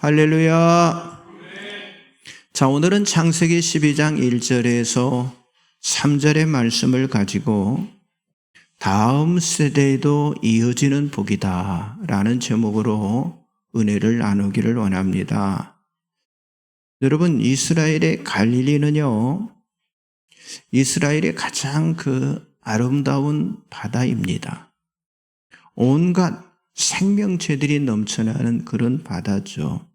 할렐루야. 자, 오늘은 창세기 12장 1절에서 3절의 말씀을 가지고 다음 세대에도 이어지는 복이다 라는 제목으로 은혜를 나누기를 원합니다. 여러분, 이스라엘의 갈릴리는요, 이스라엘의 가장 아름다운 바다입니다. 온갖 생명체들이 넘쳐나는 그런 바다죠.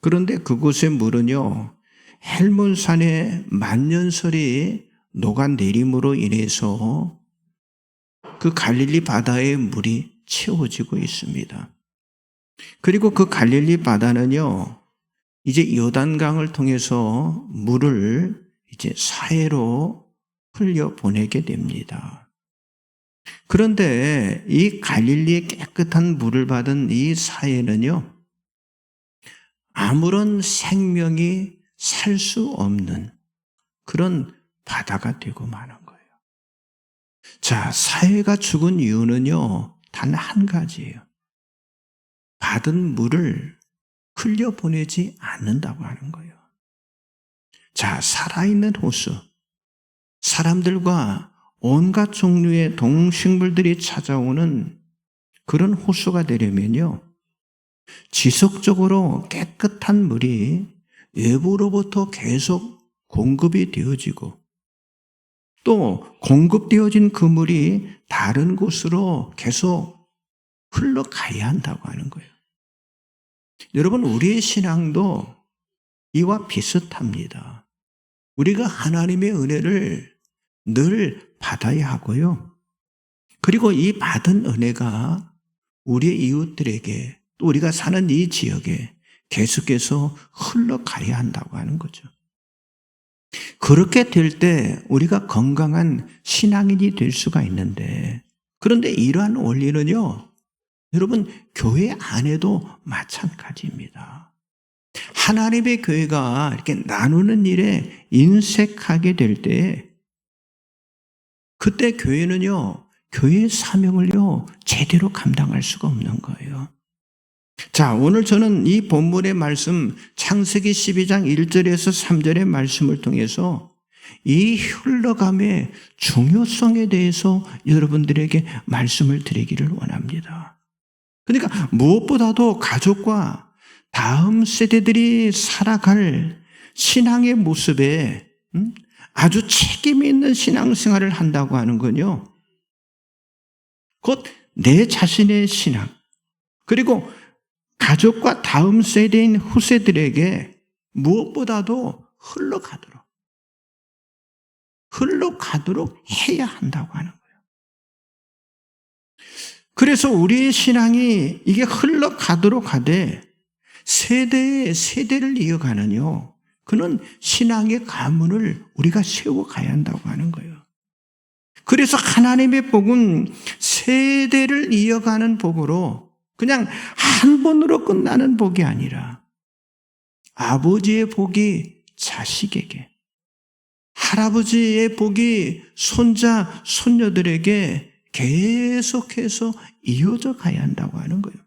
그런데 그곳의 물은요, 헬몬산의 만년설이 녹아내림으로 인해서 그 갈릴리 바다의 물이 채워지고 있습니다. 그리고 그 갈릴리 바다는요, 이제 요단강을 통해서 물을 이제 사해로 흘려 보내게 됩니다. 그런데 이 갈릴리의 깨끗한 물을 받은 이 사해는요, 아무런 생명이 살 수 없는 그런 바다가 되고 마는 거예요. 자, 사해가 죽은 이유는요, 단 한 가지예요. 받은 물을 흘려보내지 않는다고 하는 거예요. 자, 살아있는 호수, 사람들과 온갖 종류의 동식물들이 찾아오는 그런 호수가 되려면요, 지속적으로 깨끗한 물이 외부로부터 계속 공급이 되어지고 또 공급되어진 그 물이 다른 곳으로 계속 흘러가야 한다고 하는 거예요. 여러분, 우리의 신앙도 이와 비슷합니다. 우리가 하나님의 은혜를 늘 받아야 하고요. 그리고 이 받은 은혜가 우리의 이웃들에게 또 우리가 사는 이 지역에 계속해서 흘러가야 한다고 하는 거죠. 그렇게 될 때 우리가 건강한 신앙인이 될 수가 있는데, 그런데 이러한 원리는요, 여러분, 교회 안에도 마찬가지입니다. 하나님의 교회가 이렇게 나누는 일에 인색하게 될 때, 그때 교회는요, 교회의 사명을요, 제대로 감당할 수가 없는 거예요. 자, 오늘 저는 이 본문의 말씀, 창세기 12장 1절에서 3절의 말씀을 통해서 이 흘러감의 중요성에 대해서 여러분들에게 말씀을 드리기를 원합니다. 그러니까 무엇보다도 가족과 다음 세대들이 살아갈 신앙의 모습에 아주 책임 있는 신앙생활을 한다고 하는 건요, 곧 내 자신의 신앙, 그리고 가족과 다음 세대인 후세들에게 무엇보다도 흘러가도록 해야 한다고 하는 거예요. 그래서 우리의 신앙이 이게 흘러가도록 하되 세대를 이어가는요, 그는 신앙의 가문을 우리가 세워가야 한다고 하는 거예요. 그래서 하나님의 복은 세대를 이어가는 복으로 그냥 한 번으로 끝나는 복이 아니라 아버지의 복이 자식에게, 할아버지의 복이 손자, 손녀들에게 계속해서 이어져 가야 한다고 하는 거예요.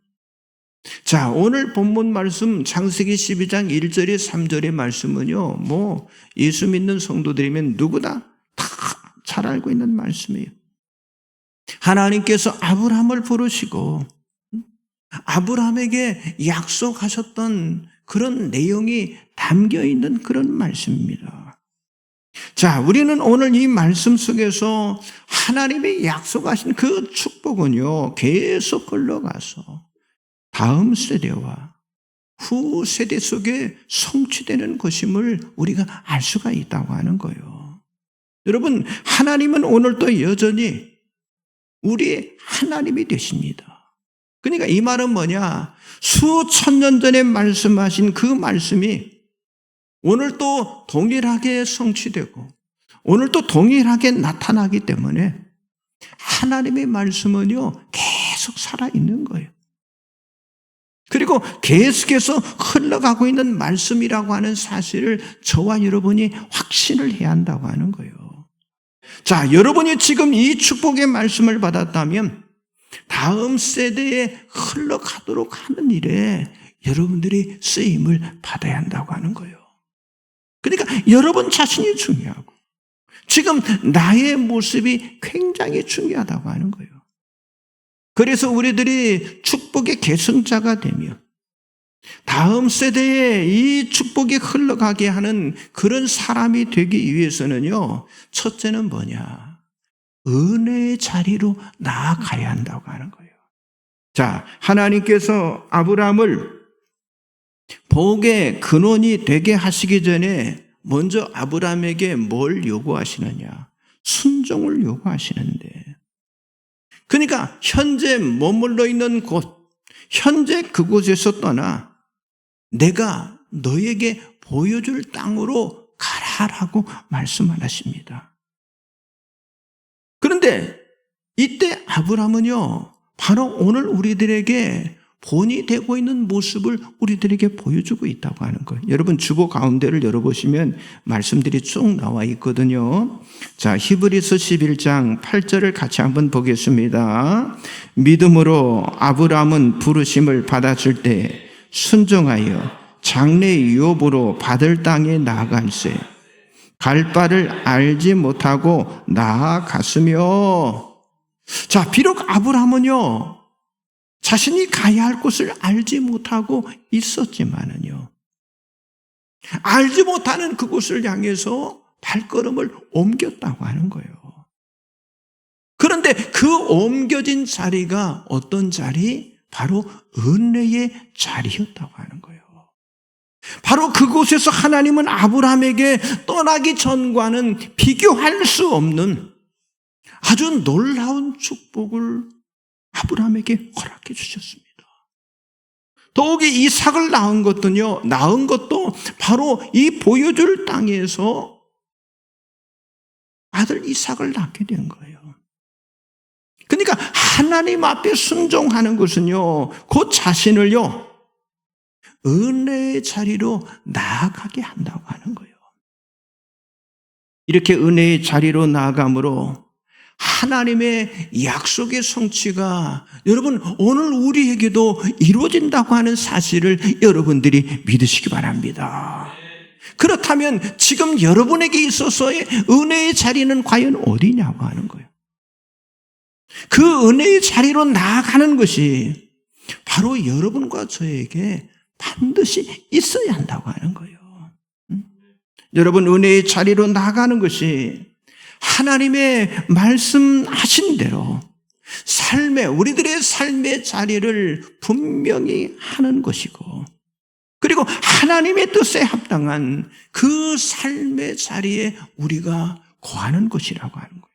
자, 오늘 본문 말씀 창세기 12장 1절에 3절의 말씀은요, 예수 믿는 성도들이면 누구나 다 잘 알고 있는 말씀이에요. 하나님께서 아브라함을 부르시고 아브라함에게 약속하셨던 그런 내용이 담겨 있는 그런 말씀입니다. 자, 우리는 오늘 이 말씀 속에서 하나님의 약속하신 그 축복은요, 계속 흘러가서 다음 세대와 후 세대 속에 성취되는 것임을 우리가 알 수가 있다고 하는 거예요. 여러분, 하나님은 오늘도 여전히 우리 하나님이 되십니다. 그러니까 이 말은 뭐냐? 수천 년 전에 말씀하신 그 말씀이 오늘 또 동일하게 성취되고 오늘 또 동일하게 나타나기 때문에 하나님의 말씀은요, 계속 살아있는 거예요. 그리고 계속해서 흘러가고 있는 말씀이라고 하는 사실을 저와 여러분이 확신을 해야 한다고 하는 거예요. 자, 여러분이 지금 이 축복의 말씀을 받았다면 다음 세대에 흘러가도록 하는 일에 여러분들이 쓰임을 받아야 한다고 하는 거예요. 그러니까 여러분 자신이 중요하고 지금 나의 모습이 굉장히 중요하다고 하는 거예요. 그래서 우리들이 축복의 계승자가 되며 다음 세대에 이 축복이 흘러가게 하는 그런 사람이 되기 위해서는요, 첫째는 뭐냐? 은혜의 자리로 나아가야 한다고 하는 거예요. 자, 하나님께서 아브라함을 복의 근원이 되게 하시기 전에 먼저 아브라함에게 뭘 요구하시느냐? 순종을 요구하시는데, 그러니까 현재 머물러 있는 곳, 현재 그곳에서 떠나 내가 너에게 보여줄 땅으로 가라라고 말씀을 하십니다. 그런데 이때 아브라함은요, 바로 오늘 우리들에게 본이 되고 있는 모습을 우리들에게 보여주고 있다고 하는 거예요. 여러분 주보 가운데를 열어보시면 말씀들이 쭉 나와 있거든요. 자, 히브리서 11장 8절을 같이 한번 보겠습니다. 믿음으로 아브라함은 부르심을 받았을 때 순종하여 장래 유업으로 받을 땅에 나아갈세 갈 바를 알지 못하고 나아갔으며. 자, 비록 아브라함은요 자신이 가야 할 곳을 알지 못하고 있었지만은요, 알지 못하는 그곳을 향해서 발걸음을 옮겼다고 하는 거예요. 그런데 그 옮겨진 자리가 어떤 자리? 바로 은혜의 자리였다고 하는 거예요. 바로 그곳에서 하나님은 아브라함에게 떠나기 전과는 비교할 수 없는 아주 놀라운 축복을 아브라함에게 허락해 주셨습니다. 더욱이 이삭을 낳은 것도 바로 이 보여줄 땅에서 아들 이삭을 낳게 된 거예요. 그러니까 하나님 앞에 순종하는 것은요, 그 자신을요, 은혜의 자리로 나아가게 한다고 하는 거예요. 이렇게 은혜의 자리로 나아감으로 하나님의 약속의 성취가 여러분 오늘 우리에게도 이루어진다고 하는 사실을 여러분들이 믿으시기 바랍니다. 그렇다면 지금 여러분에게 있어서의 은혜의 자리는 과연 어디냐고 하는 거예요. 그 은혜의 자리로 나아가는 것이 바로 여러분과 저에게 반드시 있어야 한다고 하는 거예요. 여러분, 은혜의 자리로 나아가는 것이 하나님의 말씀하신 대로 우리들의 삶의 자리를 분명히 하는 것이고, 그리고 하나님의 뜻에 합당한 그 삶의 자리에 우리가 거하는 것이라고 하는 거예요.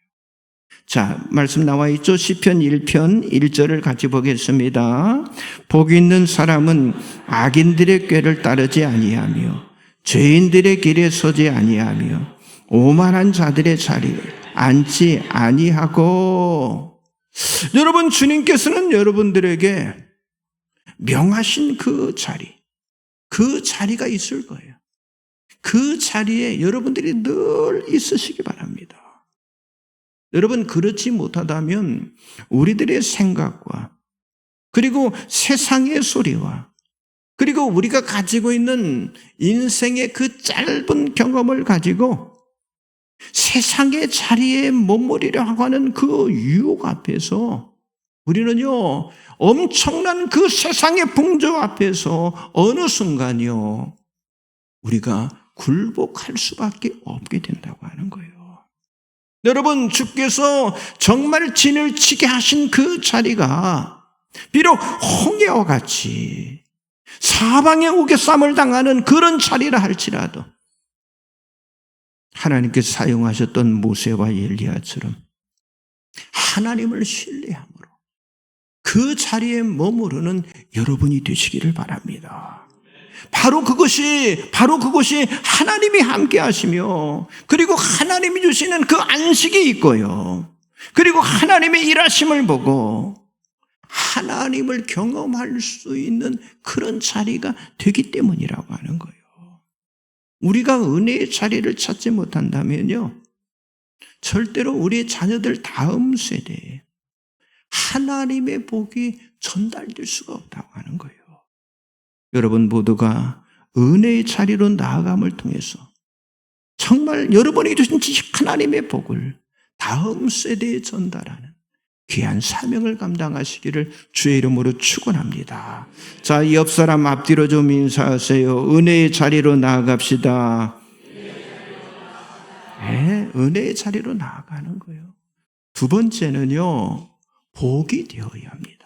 자, 말씀 나와 있죠? 시편 1편 1절을 같이 보겠습니다. 복 있는 사람은 악인들의 꾀를 따르지 아니하며 죄인들의 길에 서지 아니하며 오만한 자들의 자리에 앉지 아니하고. 여러분, 주님께서는 여러분들에게 명하신 그 자리가 있을 거예요. 그 자리에 여러분들이 늘 있으시기 바랍니다. 여러분, 그렇지 못하다면 우리들의 생각과 그리고 세상의 소리와 그리고 우리가 가지고 있는 인생의 그 짧은 경험을 가지고 세상의 자리에 머무르려 하는 그 유혹 앞에서 우리는요, 엄청난 그 세상의 풍조 앞에서 어느 순간이요, 우리가 굴복할 수밖에 없게 된다고 하는 거예요. 여러분, 주께서 정말 진을 치게 하신 그 자리가 비록 홍해와 같이 사방에 우겨쌈을 당하는 그런 자리라 할지라도 하나님께서 사용하셨던 모세와 엘리야처럼 하나님을 신뢰함으로 그 자리에 머무르는 여러분이 되시기를 바랍니다. 바로 그것이 하나님이 함께 하시며 그리고 하나님이 주시는 그 안식이 있고요. 그리고 하나님의 일하심을 보고 하나님을 경험할 수 있는 그런 자리가 되기 때문이라고 하는 거예요. 우리가 은혜의 자리를 찾지 못한다면요, 절대로 우리의 자녀들 다음 세대에 하나님의 복이 전달될 수가 없다고 하는 거예요. 여러분 모두가 은혜의 자리로 나아감을 통해서 정말 여러분이 주신 하나님의 복을 다음 세대에 전달하는 귀한 사명을 감당하시기를 주의 이름으로 축원합니다. 자, 옆 사람 앞뒤로 좀 인사하세요. 은혜의 자리로 나아갑시다. 네, 은혜의 자리로 나아가는 거예요. 두 번째는요, 복이 되어야 합니다.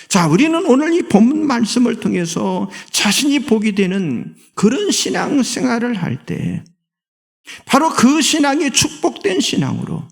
자, 우리는 오늘 이 본문 말씀을 통해서 자신이 복이 되는 그런 신앙생활을 할 때 바로 그 신앙이 축복된 신앙으로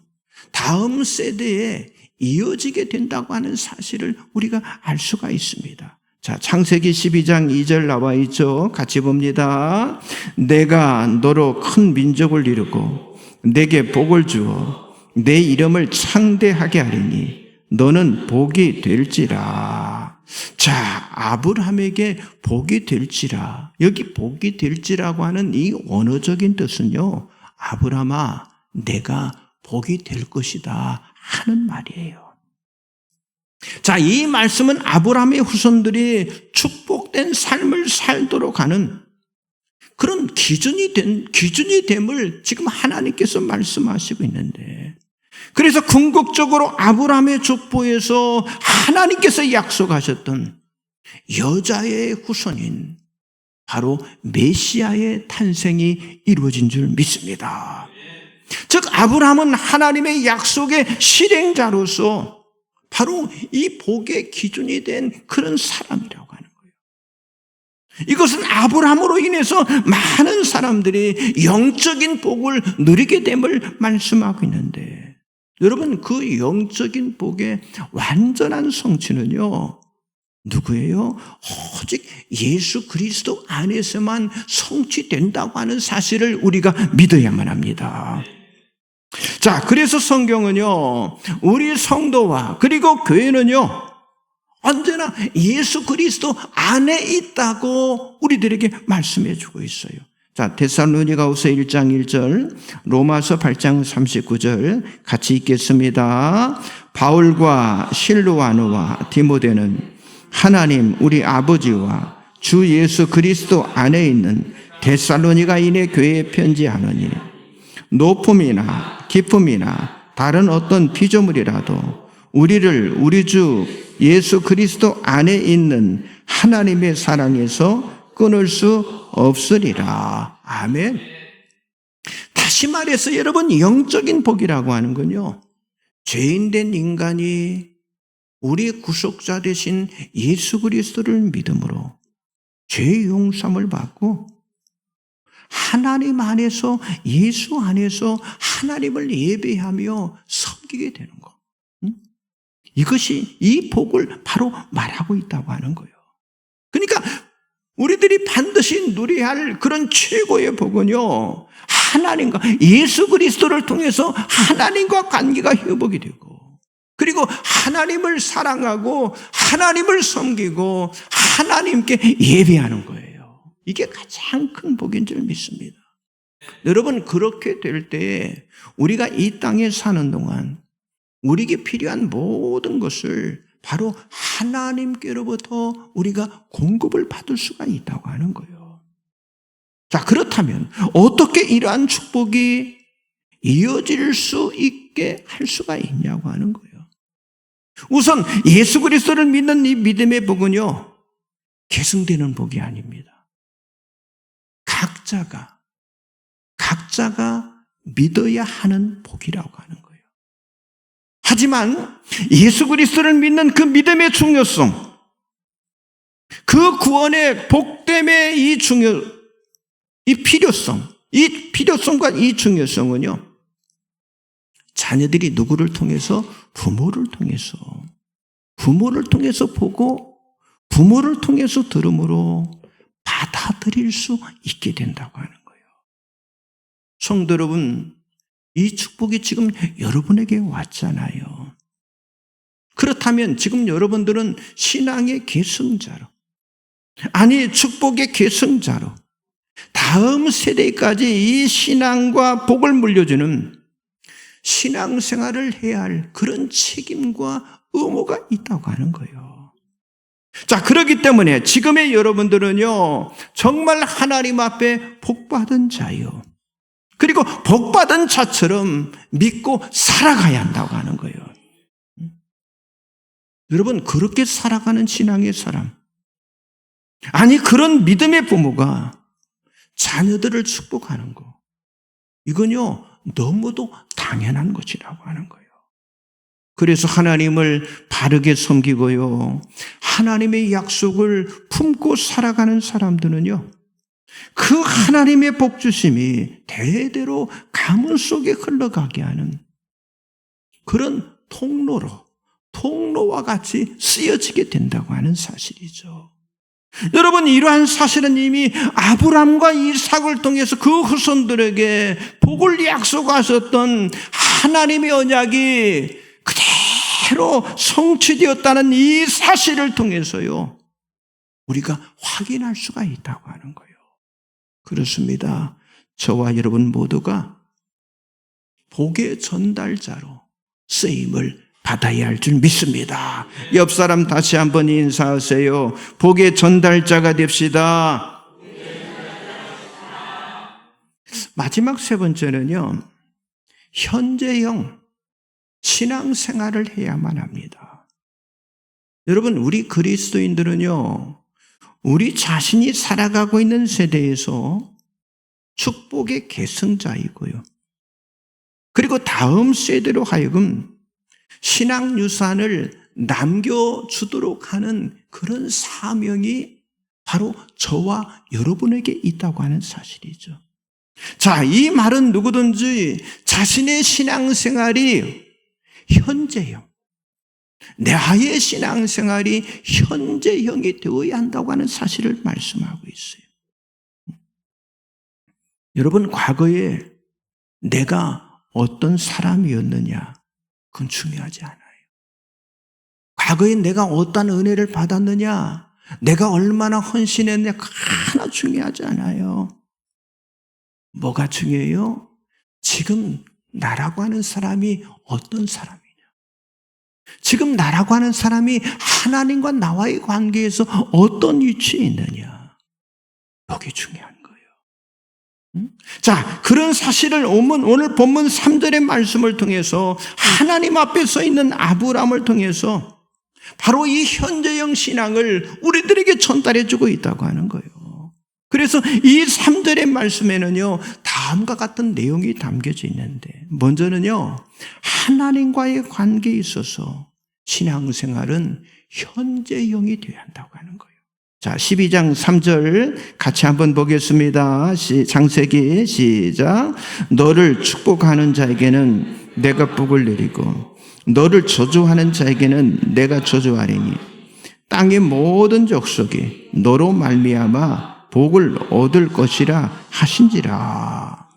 다음 세대에 이어지게 된다고 하는 사실을 우리가 알 수가 있습니다. 자, 창세기 12장 2절 나와 있죠. 같이 봅니다. 내가 너로 큰 민족을 이루고 내게 복을 주어 내 이름을 창대하게 하리니 너는 복이 될지라. 자, 아브라함에게 복이 될지라. 여기 복이 될지라고 하는 이 원어적인 뜻은요, 아브라함아, 내가 복이 될 것이다 하는 말이에요. 자, 이 말씀은 아브라함의 후손들이 축복된 삶을 살도록 하는 그런 기준이 됨을 지금 하나님께서 말씀하시고 있는데, 그래서 궁극적으로 아브라함의 족보에서 하나님께서 약속하셨던 여자의 후손인 바로 메시아의 탄생이 이루어진 줄 믿습니다. 즉 아브라함은 하나님의 약속의 실행자로서 바로 이 복의 기준이 된 그런 사람이라고 하는 거예요. 이것은 아브라함으로 인해서 많은 사람들이 영적인 복을 누리게 됨을 말씀하고 있는데, 여러분, 그 영적인 복의 완전한 성취는요, 누구예요? 오직 예수 그리스도 안에서만 성취된다고 하는 사실을 우리가 믿어야만 합니다. 자, 그래서 성경은요, 우리 성도와 그리고 교회는요, 언제나 예수 그리스도 안에 있다고 우리들에게 말씀해 주고 있어요. 자, 데살로니가후서 1장 1절, 로마서 8장 39절 같이 읽겠습니다. 바울과 실루아노와 디모데는 하나님 우리 아버지와 주 예수 그리스도 안에 있는 데살로니가인의 교회에 편지하노니 높음이나 기쁨이나 다른 어떤 피조물이라도 우리를 우리 주 예수 그리스도 안에 있는 하나님의 사랑에서 끊을 수 없으리라. 아멘. 다시 말해서 여러분, 영적인 복이라고 하는 건요, 죄인된 인간이 우리의 구속자 되신 예수 그리스도를 믿음으로 죄 용서함을 받고 하나님 안에서, 예수 안에서 하나님을 예배하며 섬기게 되는 것. 이것이 이 복을 바로 말하고 있다고 하는 거예요. 그러니까 우리들이 반드시 누려야 할 그런 최고의 복은요, 하나님과 예수 그리스도를 통해서 하나님과 관계가 회복이 되고, 그리고 하나님을 사랑하고 하나님을 섬기고 하나님께 예배하는 거예요. 이게 가장 큰 복인 줄 믿습니다. 여러분, 그렇게 될 때에 우리가 이 땅에 사는 동안 우리에게 필요한 모든 것을 바로 하나님께로부터 우리가 공급을 받을 수가 있다고 하는 거예요. 자, 그렇다면 어떻게 이러한 축복이 이어질 수 있게 할 수가 있냐고 하는 거예요. 우선 예수 그리스도를 믿는 이 믿음의 복은요, 계승되는 복이 아닙니다. 각자가 믿어야 하는 복이라고 하는 거예요. 하지만 예수 그리스도를 믿는 그 믿음의 중요성, 그 구원의 복됨의 이 필요성과 이 중요성은요, 자녀들이 누구를 통해서? 부모를 통해서 보고 부모를 통해서 들음으로 받아들일 수 있게 된다고 하는 거예요. 성도 여러분, 이 축복이 지금 여러분에게 왔잖아요. 그렇다면 지금 여러분들은 신앙의 계승자로, 아니 축복의 계승자로 다음 세대까지 이 신앙과 복을 물려주는 신앙생활을 해야 할 그런 책임과 의무가 있다고 하는 거예요. 자, 그렇기 때문에 지금의 여러분들은요, 정말 하나님 앞에 복받은 자요. 그리고 복받은 자처럼 믿고 살아가야 한다고 하는 거예요. 여러분, 그렇게 살아가는 신앙의 사람, 아니 그런 믿음의 부모가 자녀들을 축복하는 거, 이건요 너무도 당연한 것이라고 하는 거예요. 그래서 하나님을 바르게 섬기고요, 하나님의 약속을 품고 살아가는 사람들은요, 그 하나님의 복 주심이 대대로 가문 속에 흘러가게 하는 그런 통로와 같이 쓰여지게 된다고 하는 사실이죠. 여러분, 이러한 사실은 이미 아브람과 이삭을 통해서 그 후손들에게 복을 약속하셨던 하나님의 언약이 그대로 성취되었다는 이 사실을 통해서요, 우리가 확인할 수가 있다고 하는 거예요. 그렇습니다. 저와 여러분 모두가 복의 전달자로 쓰임을 받아야 할 줄 믿습니다. 옆 사람 다시 한번 인사하세요. 복의 전달자가 됩시다. 마지막 세 번째는요, 현재형 신앙생활을 해야만 합니다. 여러분, 우리 그리스도인들은요, 우리 자신이 살아가고 있는 세대에서 축복의 계승자이고요, 그리고 다음 세대로 하여금 신앙 유산을 남겨주도록 하는 그런 사명이 바로 저와 여러분에게 있다고 하는 사실이죠. 자, 이 말은 누구든지 자신의 신앙생활이 현재형, 나의 신앙생활이 현재형이 되어야 한다고 하는 사실을 말씀하고 있어요. 여러분, 과거에 내가 어떤 사람이었느냐, 그건 중요하지 않아요. 과거에 내가 어떤 은혜를 받았느냐, 내가 얼마나 헌신했느냐, 하나 중요하지 않아요. 뭐가 중요해요? 지금 나라고 하는 사람이 어떤 사람이냐, 지금 나라고 하는 사람이 하나님과 나와의 관계에서 어떤 위치에 있느냐, 여기 중요한 거예요. 자, 그런 사실을 오늘 본문 3절의 말씀을 통해서, 하나님 앞에 서 있는 아브라함을 통해서 바로 이 현재형 신앙을 우리들에게 전달해 주고 있다고 하는 거예요. 그래서 이 3절의 말씀에는요, 다음과 같은 내용이 담겨져 있는데, 먼저는요, 하나님과의 관계에 있어서 신앙생활은 현재형이 되어야 한다고 하는 거예요. 자, 12장 3절 같이 한번 보겠습니다. 창세기 시작. 너를 축복하는 자에게는 내가 복을 내리고 너를 저주하는 자에게는 내가 저주하리니 땅의 모든 족속이 너로 말미암아 복을 얻을 것이라 하신지라.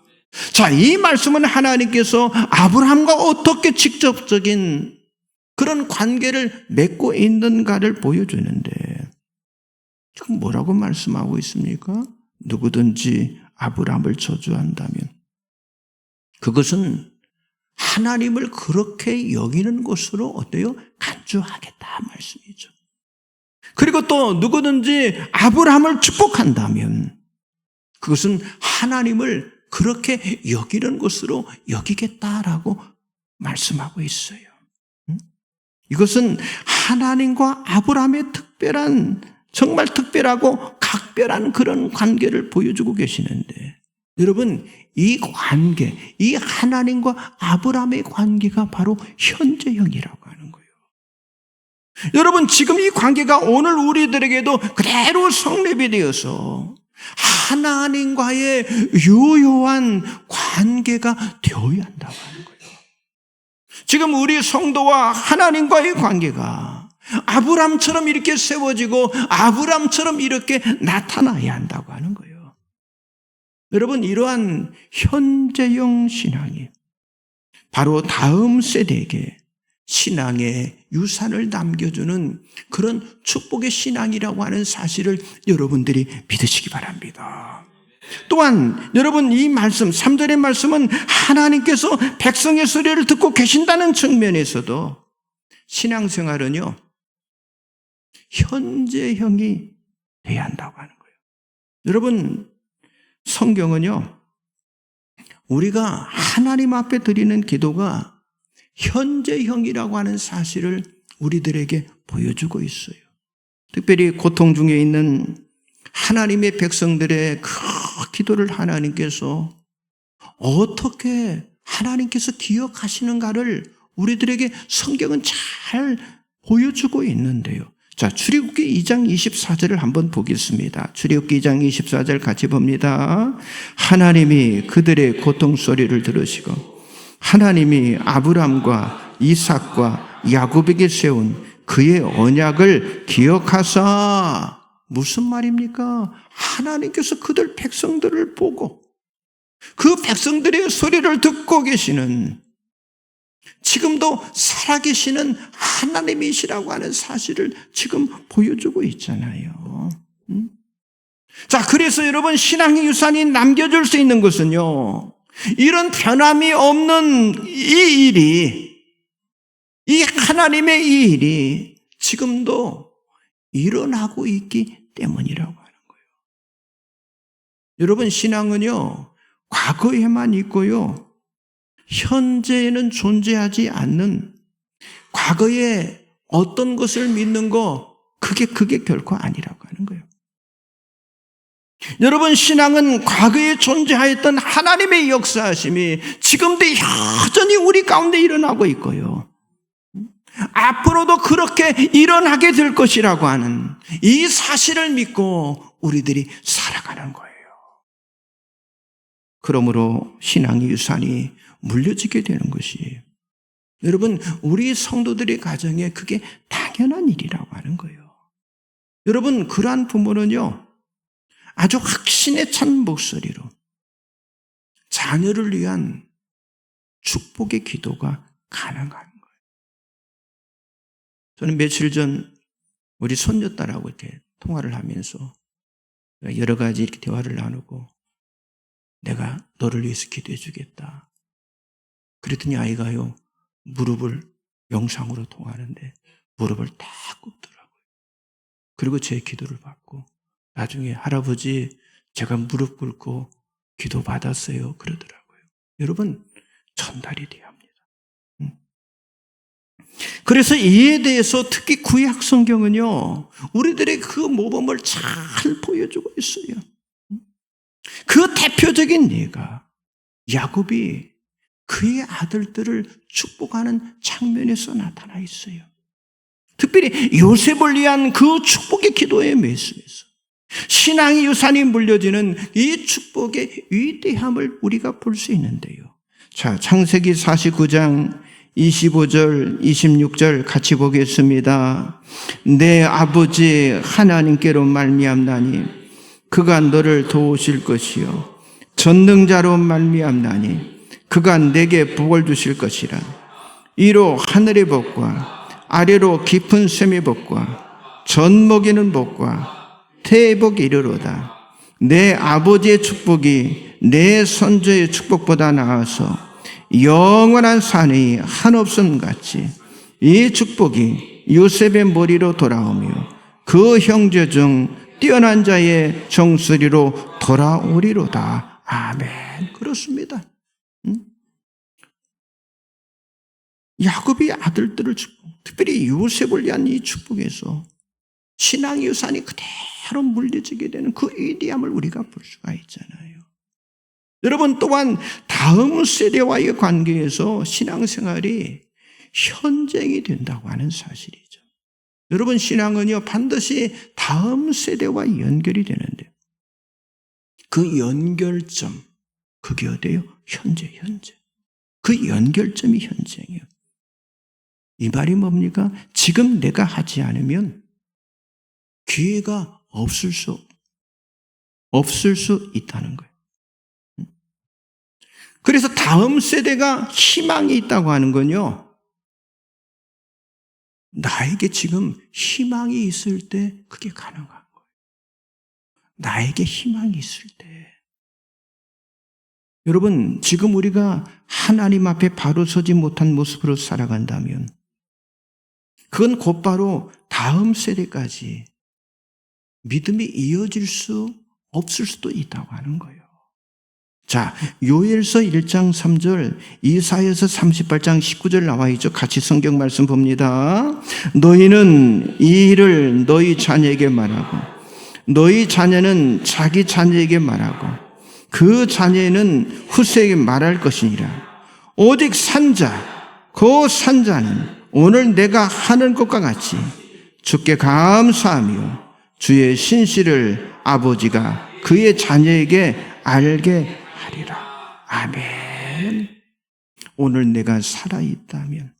자, 이 말씀은 하나님께서 아브라함과 어떻게 직접적인 그런 관계를 맺고 있는가를 보여주는데, 지금 뭐라고 말씀하고 있습니까? 누구든지 아브라함을 저주한다면 그것은 하나님을 그렇게 여기는 것으로 어때요? 간주하겠다 말씀이죠. 그리고 또 누구든지 아브라함을 축복한다면 그것은 하나님을 그렇게 여기는 것으로 여기겠다라고 말씀하고 있어요. 이것은 하나님과 아브라함의 정말 특별하고 각별한 그런 관계를 보여주고 계시는데, 여러분, 이 관계, 이 하나님과 아브라함의 관계가 바로 현재형이라고 하는 거예요. 여러분, 지금 이 관계가 오늘 우리들에게도 그대로 성립이 되어서 하나님과의 유효한 관계가 되어야 한다고 하는 거예요. 지금 우리 성도와 하나님과의 관계가 아브람처럼 이렇게 세워지고 아브람처럼 이렇게 나타나야 한다고 하는 거예요. 여러분, 이러한 현재형 신앙이 바로 다음 세대에게 신앙의 유산을 남겨주는 그런 축복의 신앙이라고 하는 사실을 여러분들이 믿으시기 바랍니다. 또한 여러분, 이 말씀 3절의 말씀은 하나님께서 백성의 소리를 듣고 계신다는 측면에서도 신앙생활은요, 현재형이 돼야 한다고 하는 거예요. 여러분, 성경은요, 우리가 하나님 앞에 드리는 기도가 현재형이라고 하는 사실을 우리들에게 보여주고 있어요. 특별히 고통 중에 있는 하나님의 백성들의 그 기도를 하나님께서 어떻게 하나님께서 기억하시는가를 우리들에게 성경은 잘 보여주고 있는데요. 자, 출애굽기 2장 24절을 한번 보겠습니다. 출애굽기 2장 24절 같이 봅니다. 하나님이 그들의 고통 소리를 들으시고 하나님이 아브람과 이삭과 야곱에게 세운 그의 언약을 기억하사, 무슨 말입니까? 하나님께서 그들 백성들을 보고 그 백성들의 소리를 듣고 계시는, 지금도 살아계시는 하나님이시라고 하는 사실을 지금 보여주고 있잖아요. 자, 그래서 여러분, 신앙의 유산이 남겨줄 수 있는 것은요, 이런 변함이 없는 이 일이, 이 하나님의 이 일이 지금도 일어나고 있기 때문이라고 하는 거예요. 여러분, 신앙은요, 과거에만 있고요, 현재에는 존재하지 않는, 과거에 어떤 것을 믿는 거, 그게 결코 아니라고 하는 거예요. 여러분, 신앙은 과거에 존재하였던 하나님의 역사하심이 지금도 여전히 우리 가운데 일어나고 있고요, 앞으로도 그렇게 일어나게 될 것이라고 하는 이 사실을 믿고 우리들이 살아가는 거예요. 그러므로 신앙의 유산이 물려지게 되는 것이에요. 여러분, 우리 성도들의 가정에 그게 당연한 일이라고 하는 거예요. 여러분, 그러한 부모는요, 아주 확신에 찬 목소리로 자녀를 위한 축복의 기도가 가능한 거예요. 저는 며칠 전 우리 손녀딸하고 이렇게 통화를 하면서 여러 가지 이렇게 대화를 나누고, 내가 너를 위해서 기도해 주겠다. 그랬더니 아이가요, 무릎을 영상으로 통화하는데 무릎을 딱 꿇더라고요. 그리고 제 기도를 받고, 나중에 할아버지 제가 무릎 꿇고 기도 받았어요 그러더라고요. 여러분, 전달이 돼야 합니다. 그래서 이에 대해서 특히 구약 성경은요, 우리들의 그 모범을 잘 보여주고 있어요. 그 대표적인 예가 야곱이 그의 아들들을 축복하는 장면에서 나타나 있어요. 특별히 요셉을 위한 그 축복의 기도의 메시지에서 신앙의 유산이 물려지는 이 축복의 위대함을 우리가 볼 수 있는데요. 자, 창세기 49장 25절, 26절 같이 보겠습니다. 내 아버지 하나님께로 말미암나니 그가 너를 도우실 것이요 전능자로 말미암나니 그가 내게 복을 주실 것이라. 이로 하늘의 복과 아래로 깊은 샘의 복과 젖 먹이는 복과 태의 복이 이르로다. 내 아버지의 축복이 내 선조의 축복보다 나아서 영원한 산이 한없음 같이 이 축복이 요셉의 머리로 돌아오며 그 형제 중 뛰어난 자의 정수리로 돌아오리로다. 아멘. 그렇습니다. 야곱이 아들들을 축복, 특별히 요셉을 위한 이 축복에서 신앙의 유산이 그대로 물려지게 되는 그 위대함을 우리가 볼 수가 있잖아요. 여러분, 또한 다음 세대와의 관계에서 신앙생활이 현쟁이 된다고 하는 사실이죠. 여러분, 신앙은요, 반드시 다음 세대와 연결이 되는데 그 연결점, 그게 어디예요? 현재. 그 연결점이 현재예요. 이 말이 뭡니까? 지금 내가 하지 않으면 기회가 없을 수 있다는 거예요. 그래서 다음 세대가 희망이 있다고 하는 건요, 나에게 지금 희망이 있을 때 그게 가능한 거예요. 나에게 희망이 있을 때. 여러분, 지금 우리가 하나님 앞에 바로 서지 못한 모습으로 살아간다면 그건 곧바로 다음 세대까지 믿음이 이어질 수 없을 수도 있다고 하는 거예요. 자, 요엘서 1장 3절, 이사야서 38장 19절 나와 있죠. 같이 성경 말씀 봅니다. 너희는 이 일을 너희 자녀에게 말하고 너희 자녀는 자기 자녀에게 말하고 그 자녀는 후세에게 말할 것이니라. 오직 산자, 그 산자는 오늘 내가 하는 것과 같이 주께 감사하며 주의 신실을 아버지가 그의 자녀에게 알게 하리라. 아멘. 오늘 내가 살아있다면,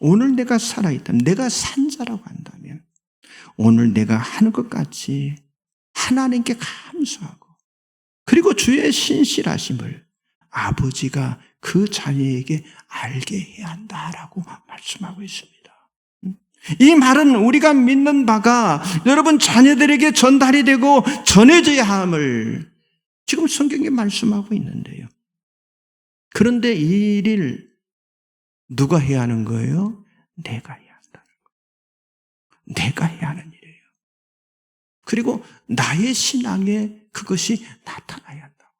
오늘 내가 살아있다면, 내가 산자라고 한다면, 오늘 내가 하는 것 같이 하나님께 감사하고, 그리고 주의 신실하심을 아버지가 그 자녀에게 알게 해야 한다라고 말씀하고 있습니다. 이 말은 우리가 믿는 바가 여러분 자녀들에게 전달이 되고 전해져야 함을 지금 성경이 말씀하고 있는데요. 그런데 이 일을 누가 해야 하는 거예요? 내가 해야 한다는 거예요. 내가 해야 하는 일이에요. 그리고 나의 신앙에 그것이 나타나야 한다.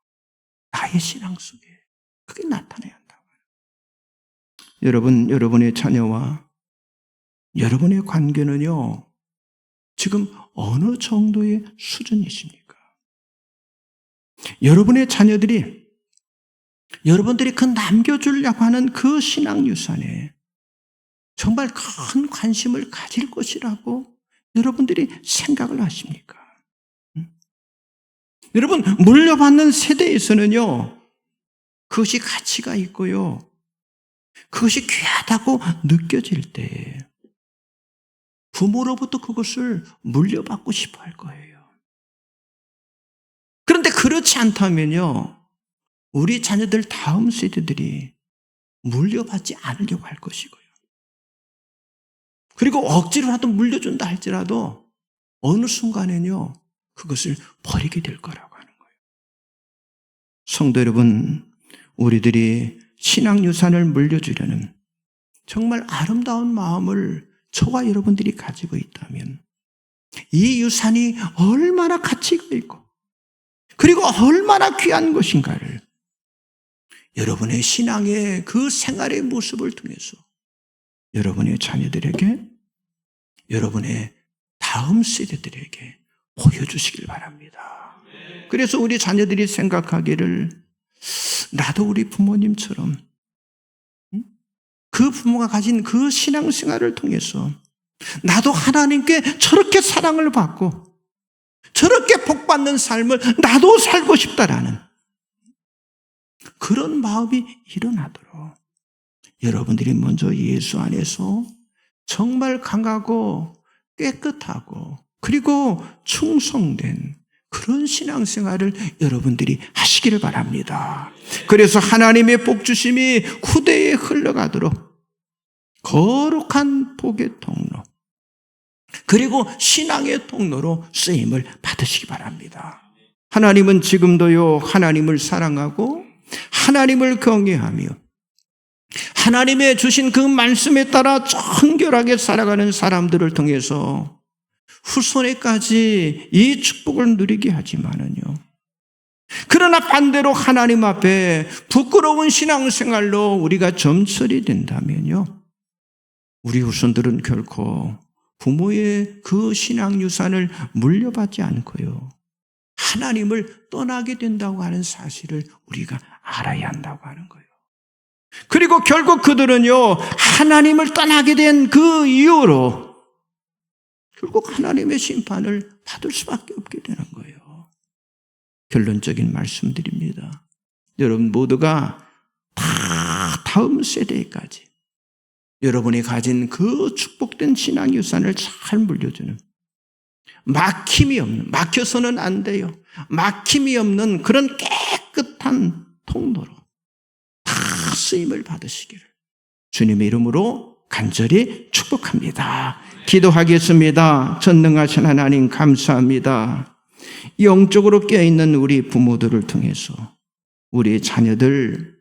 나의 신앙 속에 그게 나타나야 한다. 여러분, 여러분의 자녀와 여러분의 관계는요, 지금 어느 정도의 수준이십니까? 여러분의 자녀들이 여러분들이 그 남겨주려고 하는 그 신앙 유산에 정말 큰 관심을 가질 것이라고 여러분들이 생각을 하십니까? 여러분, 물려받는 세대에서는요, 그것이 가치가 있고요, 그것이 귀하다고 느껴질 때 부모로부터 그것을 물려받고 싶어 할 거예요. 그런데 그렇지 않다면요, 우리 자녀들 다음 세대들이 물려받지 않으려고 할 것이고요. 그리고 억지로라도 물려준다 할지라도 어느 순간에는요, 그것을 버리게 될 거라고 하는 거예요. 성도 여러분, 우리들이 신앙유산을 물려주려는 정말 아름다운 마음을 저와 여러분들이 가지고 있다면 이 유산이 얼마나 가치가 있고 그리고 얼마나 귀한 것인가를 여러분의 신앙의 그 생활의 모습을 통해서 여러분의 자녀들에게, 여러분의 다음 세대들에게 보여주시길 바랍니다. 그래서 우리 자녀들이 생각하기를 나도 우리 부모님처럼 그 부모가 가진 그 신앙생활을 통해서 나도 하나님께 저렇게 사랑을 받고 저렇게 복받는 삶을 나도 살고 싶다라는 그런 마음이 일어나도록 여러분들이 먼저 예수 안에서 정말 강하고 깨끗하고 그리고 충성된 그런 신앙생활을 여러분들이 하시기를 바랍니다. 그래서 하나님의 복주심이 후대에 흘러가도록 거룩한 복의 통로 그리고 신앙의 통로로 쓰임을 받으시기 바랍니다. 하나님은 지금도요, 하나님을 사랑하고 하나님을 경외하며 하나님의 주신 그 말씀에 따라 정결하게 살아가는 사람들을 통해서 후손에까지 이 축복을 누리게 하지만은요, 그러나 반대로 하나님 앞에 부끄러운 신앙생활로 우리가 점철이 된다면요, 우리 후손들은 결코 부모의 그 신앙유산을 물려받지 않고요, 하나님을 떠나게 된다고 하는 사실을 우리가 알아야 한다고 하는 거예요. 그리고 결국 그들은요, 하나님을 떠나게 된 그 이유로 결국 하나님의 심판을 받을 수밖에 없게 되는 거예요. 결론적인 말씀드립니다. 여러분 모두가 다 다음 세대까지 여러분이 가진 그 축복된 신앙유산을 잘 물려주는 막힘이 없는, 막혀서는 안 돼요, 막힘이 없는 그런 깨끗한 통로로 다 쓰임을 받으시기를 주님의 이름으로 간절히 축복합니다. 기도하겠습니다. 전능하신 하나님 감사합니다. 영적으로 깨어있는 우리 부모들을 통해서 우리 자녀들